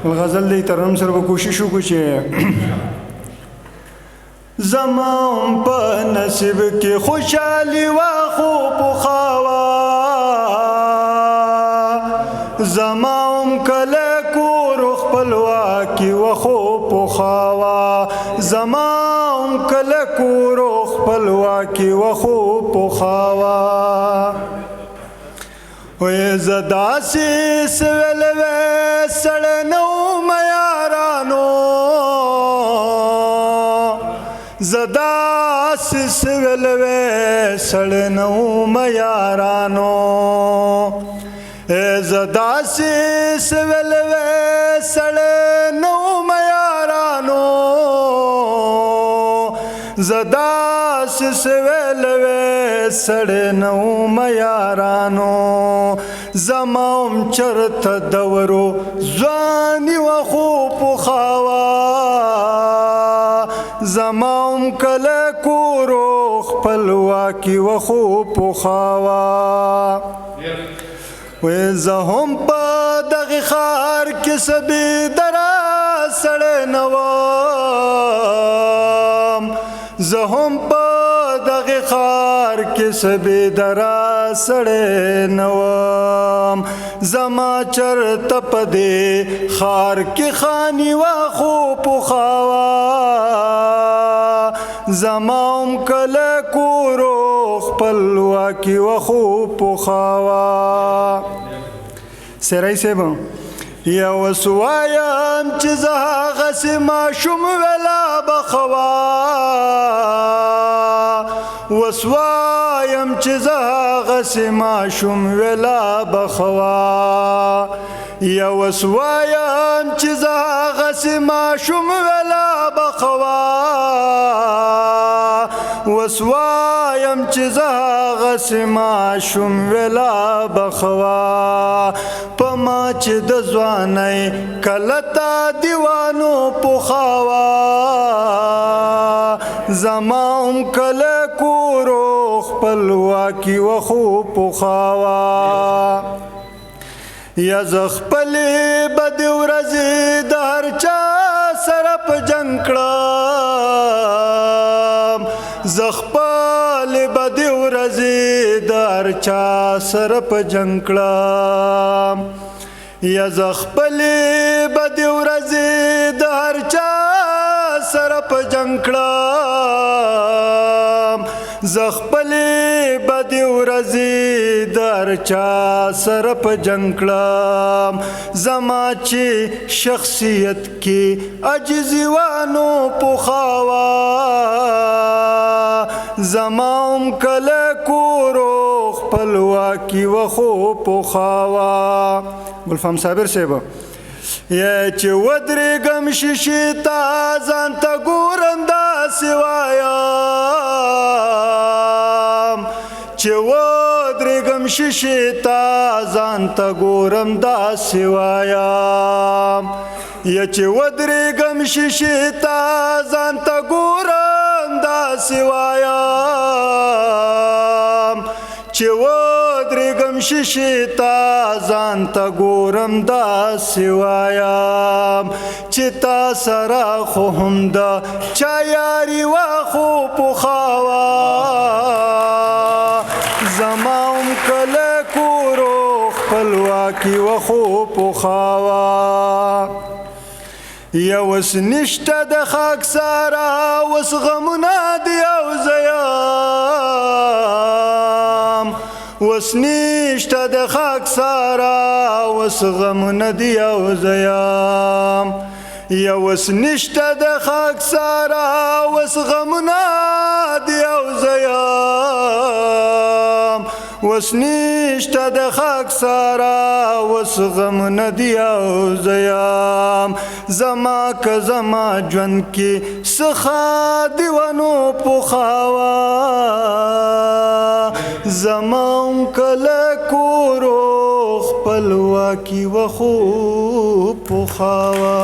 غزل دی ترنم سره به کوشش وکړو چې زما هم په نصیب کې خوشحالي وه خو پخوا وه زما هم کله کور خپلواکي وه خو پخوا وه زما هم کله کور خپلواکي وه خو پخوا وه وې زه داسې سویل وې سړی نه وم یارانو زه داسې سویل وې سړی نه وم یارانو زه داسې سویل وې سړی نه وم یارانو زه داسې سویل وې سړی نه وم یارانو زما هم چرته دورو ځواني وه خو پخوا وه زما هم کله کورو خپلواکي وه خو پخوا وه وې زه هم په دغې ښار کې څه بېدره سړی نه وم زه هم په دغې ښار کې څه بېدره سړی نه وم زما چرته په دې ښار کې خاني وه خو پخوا وه زما هم کله کورو خپلواکي وه خو پخوا وه سرای صاحب یا اوس وایم چې زه هغسې ماشوم ویلا به ښه وه اوس وایم چې زه هغسې ماشوم ویلا به ښه وه یا اوس وایم چې زه هغسې ماشوم ویلا به ښه وه اوس وایم چې زه هغسې ماشوم ویلا به ښه وه په ما چې د ځوانۍ کله تا دیوانو پخوا وه زما هم کله کورو خپلواکي وه خو پخوا وه یا زه خپلې بدې ورځې د هر چا سره په جنګ کړم زه خپلې بدې ورځې د هر چا سره په جنګ کړم یا زه خپلې بدې ورځې د هر چا سره په جنګ کړم زه خپلې بدې ورځې د هر چا سره په جنګ کړم زما چې شخصیت کې عجزي وه نو پخوا وه زما هم کله کورو خپلواکي وه خو پخوا وه ګلفام صابر صاحب یا چې ودرېږم شیشې ته ځان ته ګورم داسې وایم چې ودرېږم شیشې ته ځان ته ګورم داسې وایم یا چې ودرېږم شیشې ته ځان ته ګورم داسې وایم چې ودرېږم شیشې ته ځان ته ګورم داسې وایم چې تا سره خو هم د چا یاري وه خو پخوا وه زما هم کله کورو خپلواکي وه خو پخوا وه یا اوس نشته د خاکساره اوس غمونه دي او زه یم اوس نشته د خاکساره اوس غمونه دي او زه یم یا اوس نشته د خاکساره اوس غمونه دي او زه یم اوس نشته د خاکساره اوس غمونه دي او زه یم زما که زما ژوند کې څه ښادي وه نو پخوا وه زما هم کله کورو خپلواکي وه خو پخوا وه